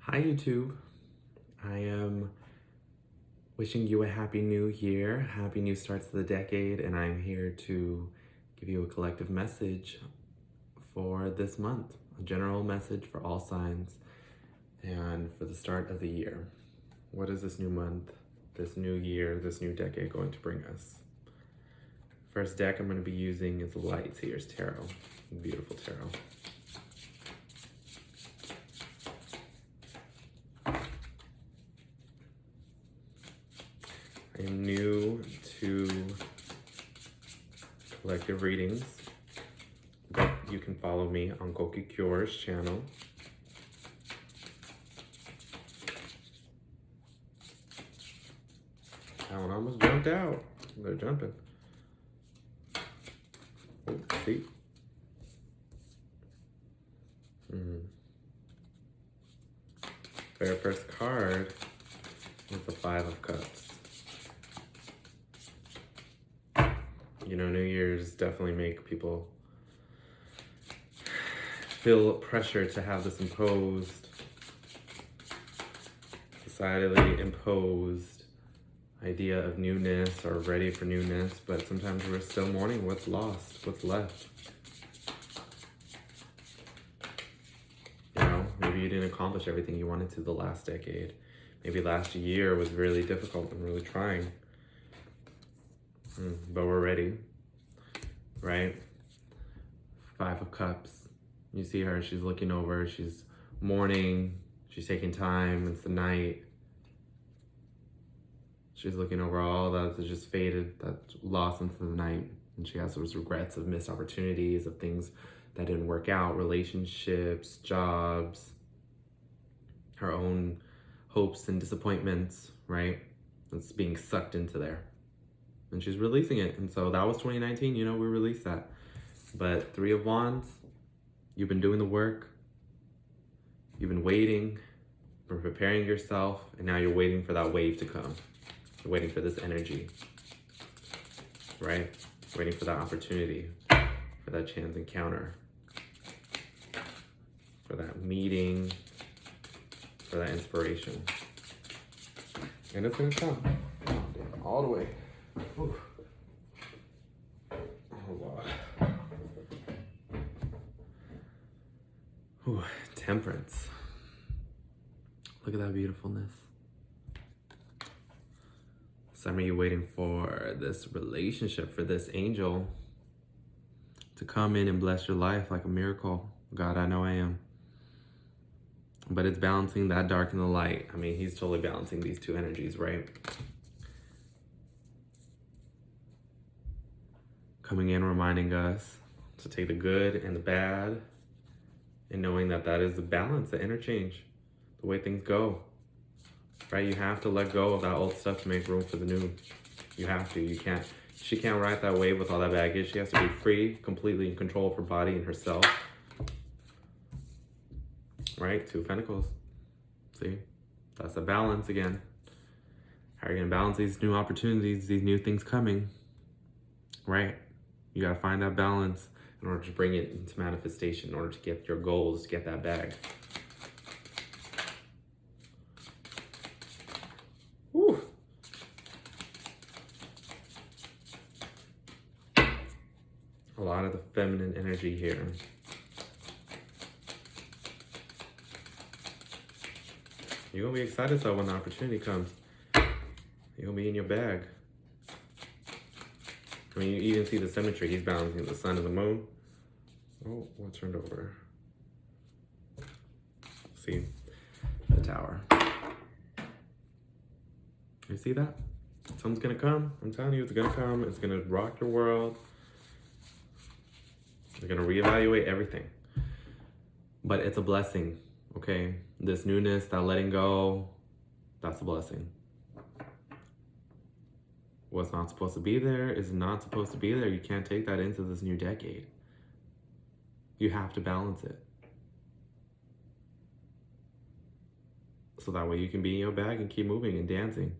Hi YouTube. I am wishing you a happy new year, happy new starts to the decade, and I'm here to give you a collective message for this month, a general message for all signs and for the start of the year. What is this new month, this new year, this new decade going to bring us? First deck I'm going to be using is Light Seers Tarot, beautiful tarot. I am new to collective readings, but you can follow me on Coquicures channel. That one almost jumped out. They're jumping. Oh, see? Very first card is the Five of Cups. You know, New Year's definitely make people feel pressure to have this imposed, societally imposed idea of newness or ready for newness, but sometimes we're still mourning what's lost, what's left. You know, maybe you didn't accomplish everything you wanted to the last decade. Maybe last year was really difficult and really trying. But we're ready, right? Five of Cups. You see her, she's looking over, she's mourning, she's taking time, it's the night. She's looking over all that just faded, that's lost into the night. And she has those regrets of missed opportunities, of things that didn't work out, relationships, jobs, her own hopes and disappointments, right? It's being sucked into there. And she's releasing it. And so that was 2019, you know, we released that. But Three of Wands, you've been doing the work. You've been waiting, been preparing yourself, and now you're waiting for that wave to come. You're waiting for this energy, right? Waiting for that opportunity, for that chance encounter, for that meeting, for that inspiration. And it's gonna come. All the way. Ooh. Oh, God. Ooh, Temperance. Look at that beautifulness. Some of you waiting for this relationship, for this angel to come in and bless your life like a miracle. God, I know I am. But it's balancing that dark and the light. I mean, he's totally balancing these two energies, right? Coming in, reminding us to take the good and the bad, and knowing that that is the balance, the interchange, the way things go, right? You have to let go of that old stuff to make room for the new. You have to. You can't. She can't ride that wave with all that baggage. She has to be free, completely in control of her body and herself, right? Two of Pentacles. See, that's a balance again. How are you gonna balance these new opportunities, these new things coming, right? You gotta find that balance in order to bring it into manifestation, in order to get your goals, to get that bag. Whew. A lot of the feminine energy here. You're gonna be excited though when the opportunity comes. You're gonna be in your bag. I mean, you even see the symmetry. He's balancing the sun and the moon. Oh, what turned over? See, the Tower. You see that? Something's gonna come. I'm telling you, it's gonna come. It's gonna rock your world. You're gonna reevaluate everything. But it's a blessing, okay? This newness, that letting go, that's a blessing. What's not supposed to be there is not supposed to be there. You can't take that into this new decade. You have to balance it. So that way you can be in your bag and keep moving and dancing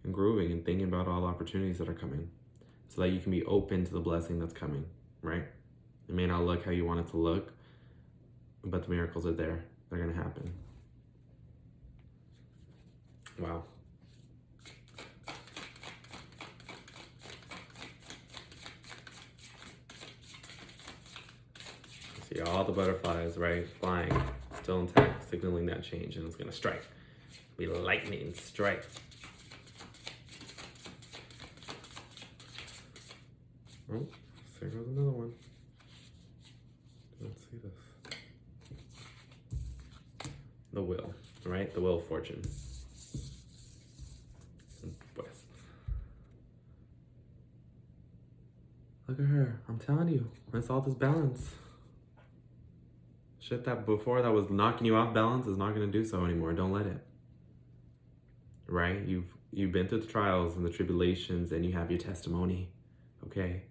and grooving and thinking about all the opportunities that are coming. So that you can be open to the blessing that's coming, right? It may not look how you want it to look, but the miracles are there. They're gonna happen. Wow. See all the butterflies, right? Flying, still intact, signaling that change, and it's gonna strike. Be lightning strike. Oh, there goes another one. Let's see this. The wheel, right? The wheel of fortune. Look at her. I'm telling you, it's all this balance. Shit that before that was knocking you off balance is not going to do so anymore. Don't let it. Right? You've been through the trials and the tribulations, and you have your testimony. Okay?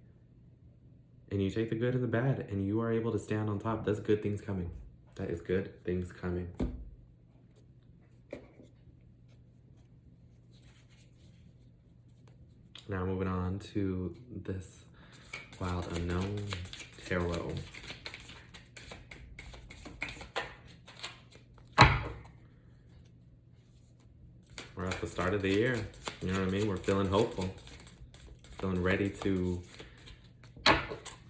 And you take the good and the bad, and you are able to stand on top. That's good things coming. That is good things coming. Now moving on to this Wild Unknown Tarot. We're at the start of the year. You know what I mean? We're feeling hopeful. Feeling ready to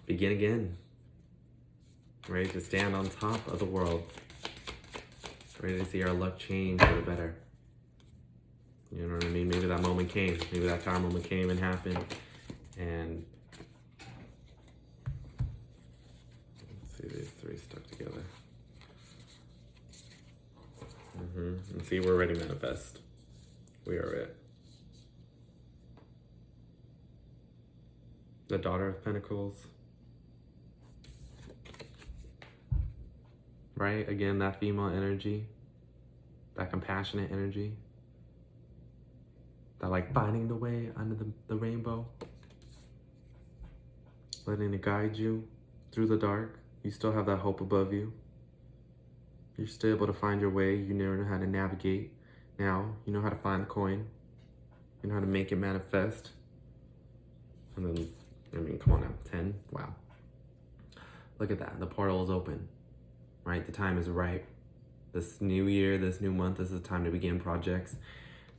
begin again. Ready to stand on top of the world. Ready to see our luck change for the better. You know what I mean? Maybe that moment came. Maybe that tower moment came and happened. And let's see these three stuck together. And see, we're ready to manifest. We are it. The Daughter of Pentacles. Right? Again, that female energy. That compassionate energy. That like finding the way under the rainbow. Letting it guide you through the dark. You still have that hope above you. You're still able to find your way. You never know how to navigate. Now, you know how to find the coin. You know how to make it manifest. And then, I mean, come on now, 10, wow. Look at that, the portal is open, right? The time is right. This new year, this new month, this is the time to begin projects.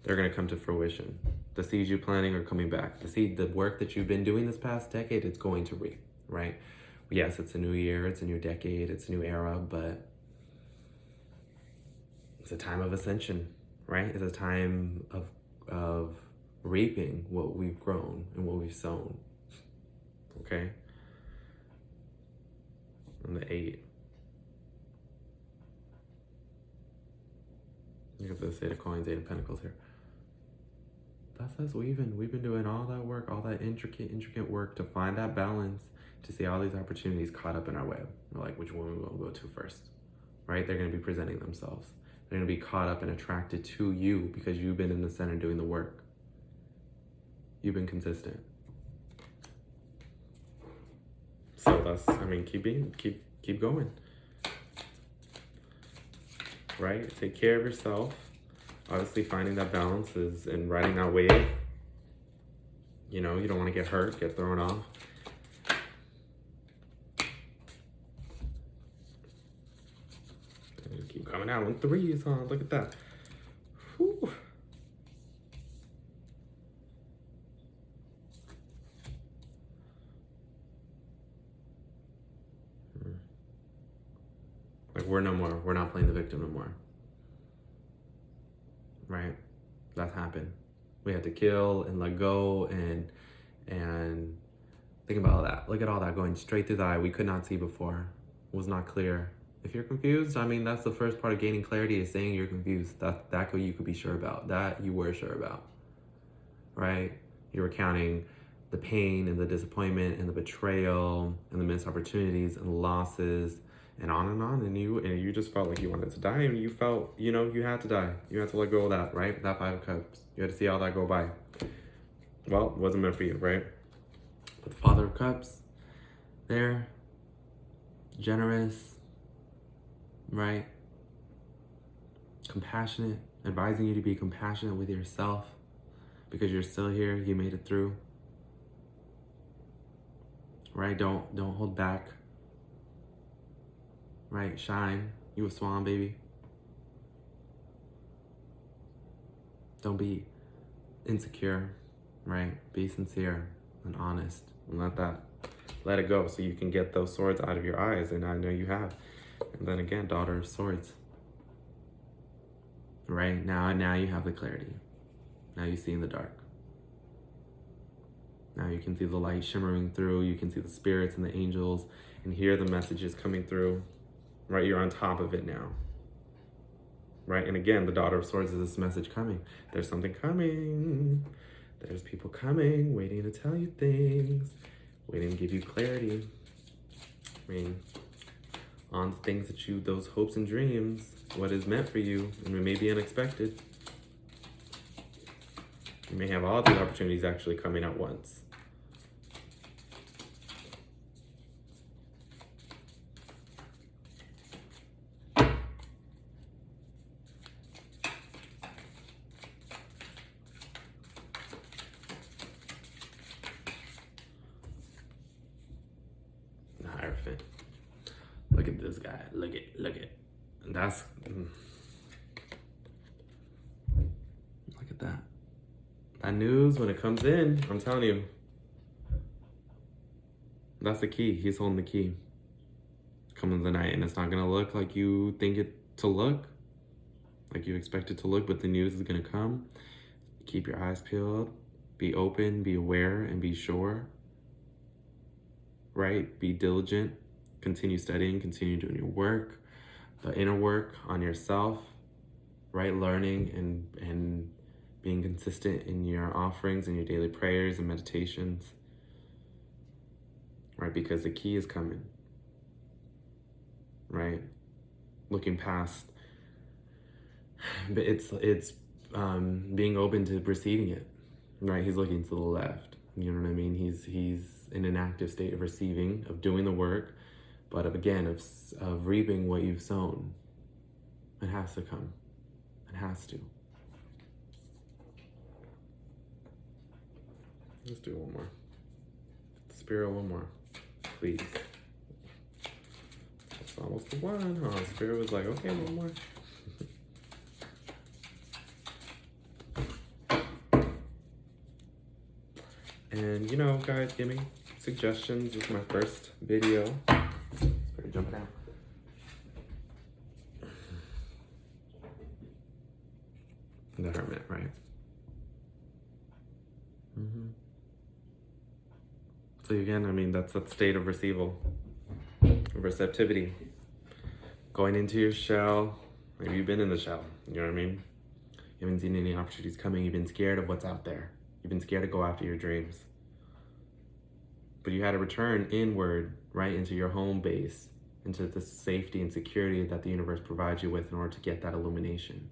They're gonna come to fruition. The seeds you're planting are coming back. The work that you've been doing this past decade, it's going to reap, right? Yes, it's a new year, it's a new decade, it's a new era, but it's a time of ascension, right? It's a time of reaping what we've grown and what we've sown, okay? And the 8. Look at this 8 of coins, 8 of pentacles here. That's us weaving. We've been doing all that work, all that intricate work to find that balance, to see all these opportunities caught up in our web. We're like, which one we will go to first, right? They're gonna be presenting themselves. They're gonna be caught up and attracted to you because you've been in the center doing the work. You've been consistent. So that's, I mean, keep going. Right? Take care of yourself. Obviously finding that balance is in riding that wave. You know, you don't want to get hurt, get thrown off. And keep coming out in 3s, huh? Look at that. Whew. Like, we're no more. We're not playing the victim no more. Right? That's happened. We had to kill and let go and think about all that. Look at all that going straight through the eye we could not see before. Was not clear. If you're confused, I mean, that's the first part of gaining clarity, is saying you're confused. That you could be sure about. That you were sure about. Right? You were counting the pain and the disappointment and the betrayal and the missed opportunities and the losses and on, and you just felt like you wanted to die, and you felt, you know, you had to die. You had to let go of that, right? That 5 of Cups. You had to see all that go by. Well, it wasn't meant for you, right? But the Father of Cups, there, generous, right? Compassionate, advising you to be compassionate with yourself because you're still here, you made it through. Right? Don't hold back. Right, shine. You a swan, baby. Don't be insecure, right? Be sincere and honest, and let it go so you can get those swords out of your eyes, and I know you have. And then again, Daughter of Swords. Right? Now you have the clarity. Now you see in the dark. Now you can see the light shimmering through, you can see the spirits and the angels and hear the messages coming through. Right? You're on top of it now. Right? And again, the Daughter of Swords is this message coming. There's something coming. There's people coming, waiting to tell you things, waiting to give you clarity. I mean, on the things that those hopes and dreams, what is meant for you, and it may be unexpected. You may have all these opportunities actually coming at once. Hierophant. Look at this guy. Look at. That's. Look at that. That news, when it comes in, I'm telling you. That's the key. He's holding the key. Come in the night, and it's not going to look like you think it to look. Like you expect it to look, but the news is going to come. Keep your eyes peeled. Be open, be aware, and be sure. Right? Be diligent. Continue studying, continue doing your work, the inner work on yourself, right? Learning and being consistent in your offerings and your daily prayers and meditations, right? Because the key is coming, right? Looking past, but it's being open to receiving it, right? He's looking to the left. You know what I mean? He's in an active state of receiving, of doing the work, but of reaping what you've sown. It has to come. It has to. Let's do one more. Spirit, one more, please. That's almost the one, huh? Spirit was like, okay, one more. And you know, guys, give me suggestions. This is my first video. Spirit jumping out. The Hermit, right? So again, I mean, that's that state of receptivity. Going into your shell. Maybe you've been in the shell, you know what I mean? You haven't seen any opportunities coming. You've been scared of what's out there. You've been scared to go after your dreams. But you had to return inward, right, into your home base, into the safety and security that the universe provides you with in order to get that illumination.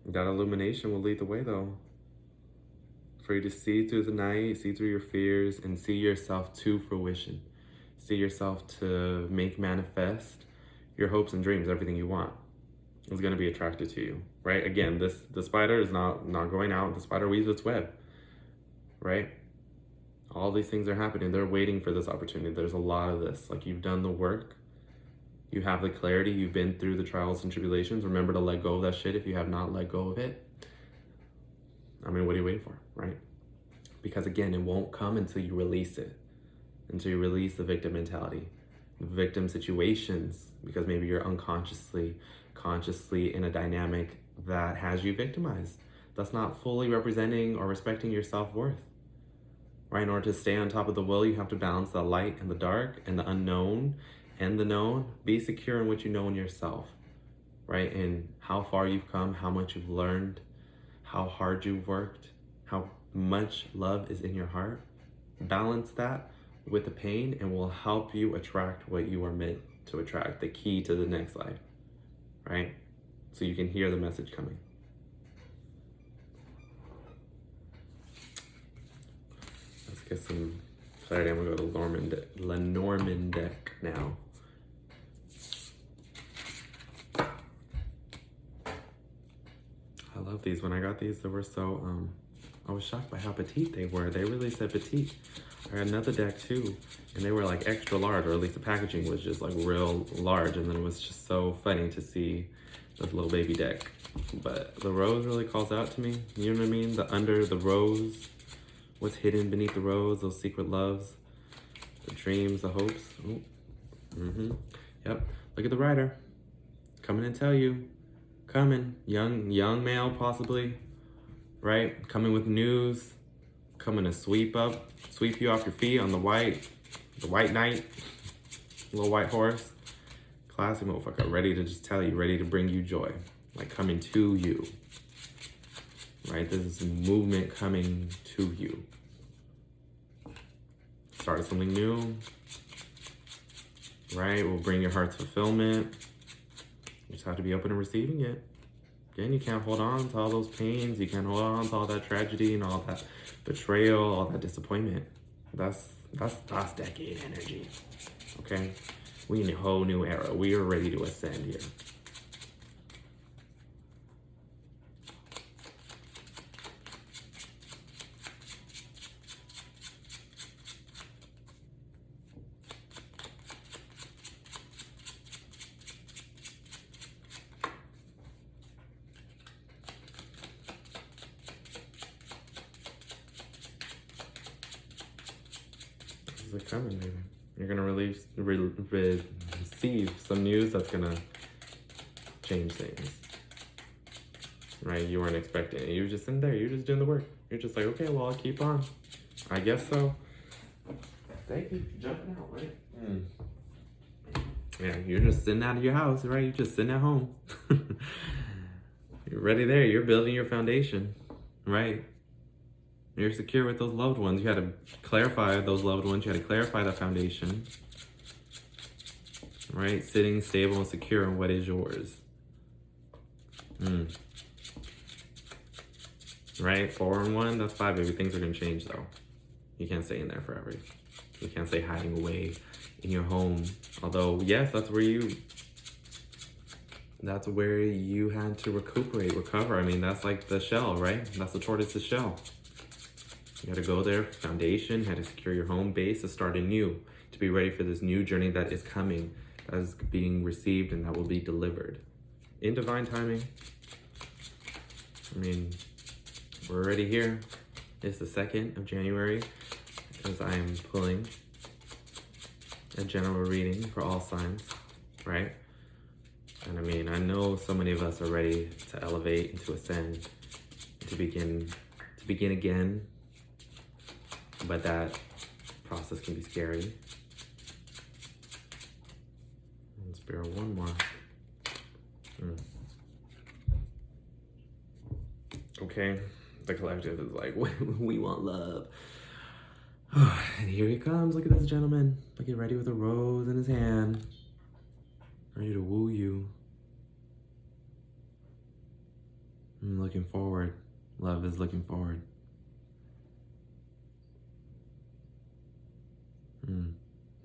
That illumination will lead the way, though. For you to see through the night, see through your fears, and see yourself to fruition. See yourself to make manifest your hopes and dreams, everything you want is going to be attracted to you, right? Again, the spider is not going out. The spider weaves its web, right? All these things are happening. They're waiting for this opportunity. There's a lot of this. Like, you've done the work. You have the clarity. You've been through the trials and tribulations. Remember to let go of that shit if you have not let go of it. I mean, what are you waiting for, right? Because again, it won't come until you release it. Until you release the victim mentality, victim situations, because maybe you're consciously in a dynamic that has you victimized. That's not fully representing or respecting your self-worth, right? In order to stay on top of the will, you have to balance the light and the dark and the unknown and the known. Be secure in what you know in yourself, right? And how far you've come, how much you've learned, how hard you've worked, how much love is in your heart. Balance that with the pain and will help you attract what you are meant to attract, the key to the next life, right? So you can hear the message coming. Let's get some clarity. I'm gonna go to Lenormand deck now. I love these. When I got these, they were so I was shocked by how petite they were. They really said petite. I got another deck too, and they were like extra large, or at least the packaging was just like real large, and then it was just so funny to see this little baby deck. But the rose really calls out to me, you know what I mean? The under the rose, what's hidden beneath the rose, those secret loves, the dreams, the hopes. Ooh. Yep, look at the rider, coming and tell you, coming, young male possibly, right? Coming with news, coming to sweep you off your feet on the white knight, little white horse. Classy motherfucker, ready to just tell you, ready to bring you joy, like coming to you, right? This is a movement coming to you. Start something new, right? Will bring your heart's fulfillment. You just have to be open to receiving it. Again, you can't hold on to all those pains. You can't hold on to all that tragedy and all that betrayal, all that disappointment. That's decade energy, okay? We in a whole new era. We are ready to ascend here. This is coming, baby. You're gonna receive some news that's gonna change things, right? You weren't expecting it. You were just in there. You're just doing the work. You're just like, okay, well, I'll keep on. I guess so. Thank you for jumping out, right? Yeah, you're just sitting out of your house, right? You're just sitting at home. You're ready there. You're building your foundation, right? You're secure with those loved ones. You had to clarify those loved ones. You had to clarify the foundation, right? Sitting stable and secure in what is yours. Right? 4 and 1, that's 5, baby. Things are going to change, though. You can't stay in there forever. You can't stay hiding away in your home. Although, yes, that's where you had to recover. I mean, that's like the shell, right? That's the tortoise's shell. You got to go there, foundation, had to secure your home base to start anew, to be ready for this new journey that is coming, that is being received, and that will be delivered in divine timing. I mean, we're already here. It's the 2nd of January, as I am pulling a general reading for all signs, right? And I mean, I know so many of us are ready to elevate and to ascend, to begin again. But that process can be scary. Let's bear one more. Okay, the collective is like, we want love. And here he comes. Look at this gentleman. Looking ready with a rose in his hand. Ready to woo you. I'm looking forward. Love is looking forward.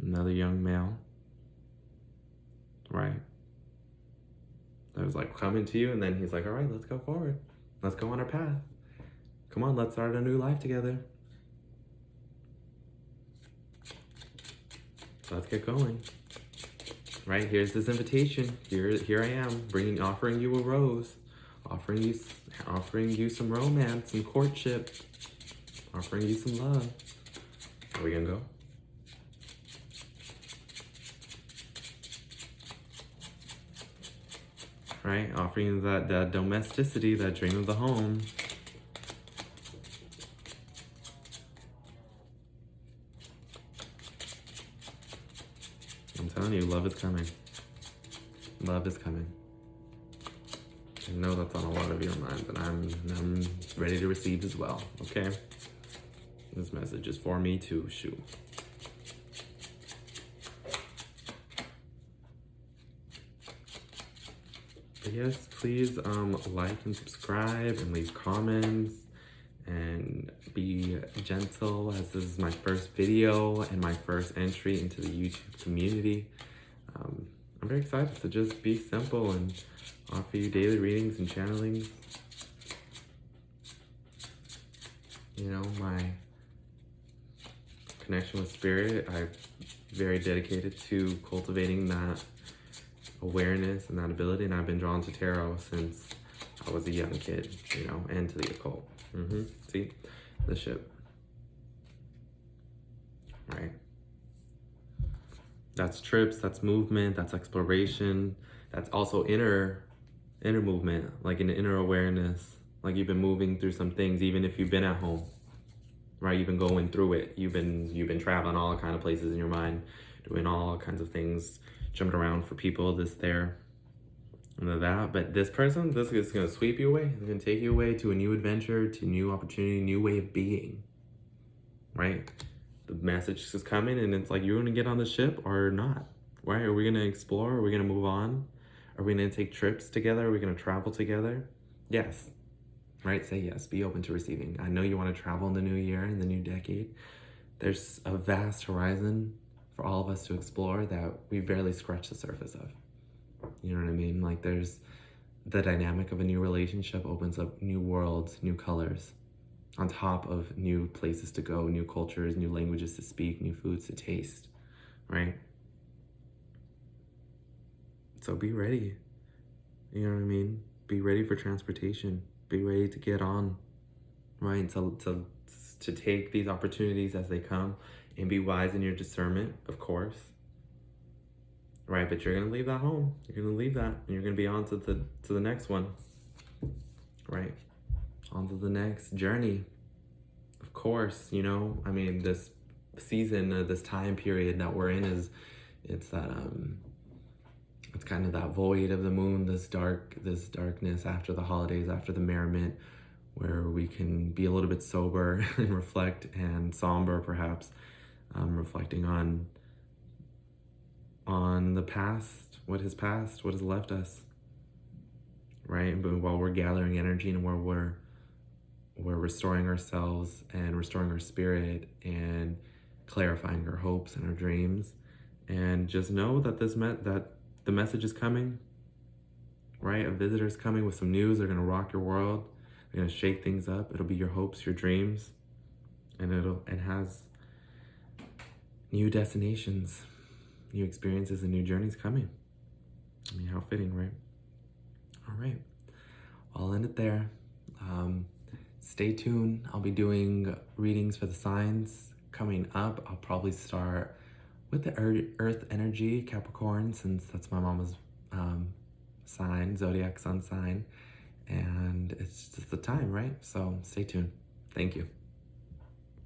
Another young male, right? That was like coming to you, and then he's like, all right, let's go forward. Let's go on our path. Come on, let's start a new life together. Let's get going. Right, here's this invitation. Here I am, offering you a rose, offering you some romance, some courtship, offering you some love. Are we gonna go? Right, offering you that domesticity, that dream of the home. I'm telling you, love is coming. Love is coming. I know that's on a lot of your minds, and I'm ready to receive as well, okay? This message is for me too, shoot. But yes, please like and subscribe and leave comments and be gentle, as this is my first video and my first entry into the YouTube community. I'm very excited to just be simple and offer you daily readings and channelings. you know, my connection with spirit. I'm very dedicated to cultivating that awareness and that ability, and I've been drawn to tarot since I was a young kid, you know, and to the occult. See, the ship, right? That's trips, that's movement, that's exploration, that's also inner movement, like an inner awareness, like you've been moving through some things, even if you've been at home, right? You've been going through it. You've been traveling all kind of places in your mind, doing all kinds of things, jumping around for people, this, there, and that. But this person, this is gonna sweep you away. It's gonna take you away to a new adventure, to new opportunity, new way of being, right? The message is coming, and it's like, you're gonna get on the ship or not, right? Are we gonna explore? Are we gonna move on? Are we gonna take trips together? Are we gonna travel together? Yes, right? Say yes, be open to receiving. I know you wanna travel in the new year, in the new decade. There's a vast horizon for all of us to explore that we barely scratch the surface of. You know what I mean? Like, there's the dynamic of a new relationship opens up new worlds, new colors, on top of new places to go, new cultures, new languages to speak, new foods to taste, right? So be ready. You know what I mean? Be ready for transportation. Be ready to get on, right? To take these opportunities as they come, and be wise in your discernment, of course. Right, but you're gonna leave that home. You're gonna leave that, and you're gonna be on to the next one. Right, on to the next journey. Of course, you know. I mean, this season, this time period that we're in it's that it's kind of that void of the moon, this darkness after the holidays, after the merriment, where we can be a little bit sober and reflect, and somber perhaps, reflecting on the past, what has passed, what has left us, right? But while we're gathering energy, and where we're restoring ourselves and restoring our spirit and clarifying our hopes and our dreams, and just know that that the message is coming, right? A visitor's coming with some news. They're gonna rock your world. They're gonna shake things up. It'll be your hopes, your dreams, and it has new destinations, new experiences, and new journeys coming. I mean, how fitting, right? All right, I'll end it there. Stay tuned. I'll be doing readings for the signs coming up. I'll probably start with the earth energy, Capricorn, since that's my mama's sign, zodiac sun sign, and it's just the time, right? So stay tuned. Thank you.